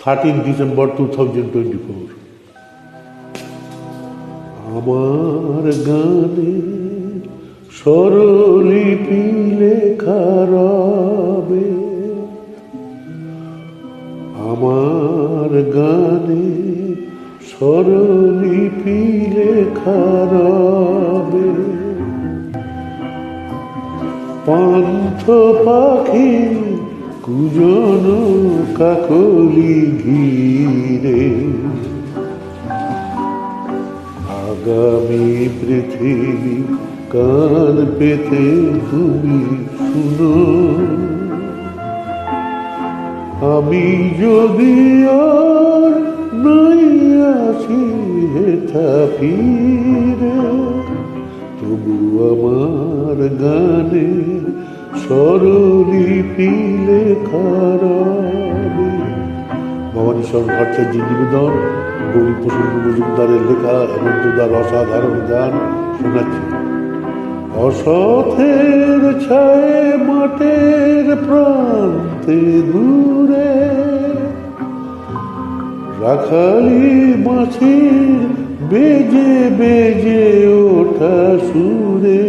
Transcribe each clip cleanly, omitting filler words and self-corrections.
13 December 2024। আমার গানে স্বরলিপি লেখা রবে, আমার গানে স্বরলিপি লেখা রবে। পান্থ পাখি কুজন কাকলি ঘিরে, আগামী পৃথিবী কান পেতে তুমি শুনো। আমি যদি আর নাই আসি হেথা ফিরে, তবু আমার গানে স্বরলিপি লেখা রবে। ভবানীচরণ ভট্টাচার্যের নিবেদন, কবি প্রসন্ন মজুমদারের লেখা হেমন্তদার অসাধারণ গান শোনাচ্ছি। অসথের ছায়ে মাঠের প্রান্তে দূরে, রাখালি মাছির বেজে বেজে ওঠা সুরে,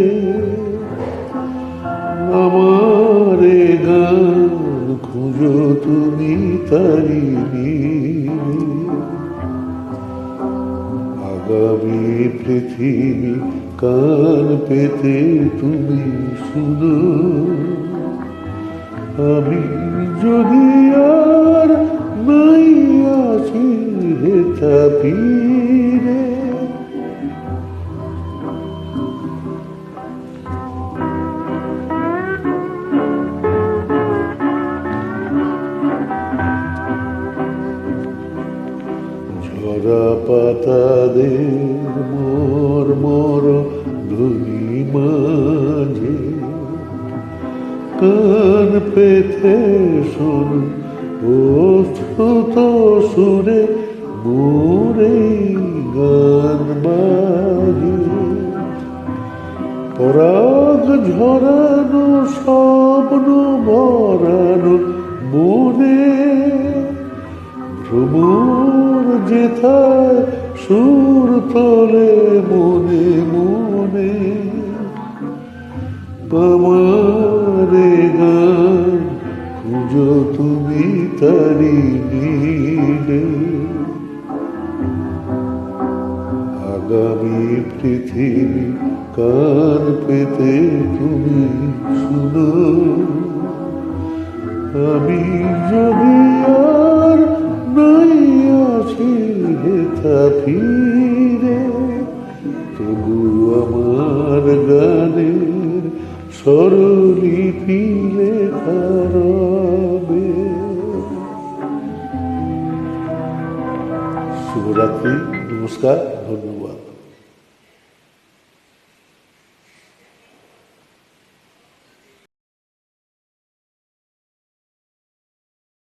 আমার গান খুঁজো তুমি তারি নীড়ে। আগামী পৃথিবী কান পেতে তুমি শুনো। আমি যদি আর নাই আসি হেথা ফিরে, ঝরা পাতাদের মর্মর ধ্বনি মাঝে কান পেতে শোন অস্ফুট সুরে মোরে গান বাজে। পরাগ ঝরানো স্বপ্ন ভরানো মনে, ভ্রমর যেথায় সুর তোলে মনে মনে। আমার গান খুঁজো তুমি তারি নীড়ে। আগামী পৃথিবী কান পেতে তুমি শুনো। আমি যদি আর নাই আসি হেথা ফিরে, তবু আমার গানের স্বরলিপি লেখা রবে। শুভরাত্রি, নমস্কার, ধন্যবাদ।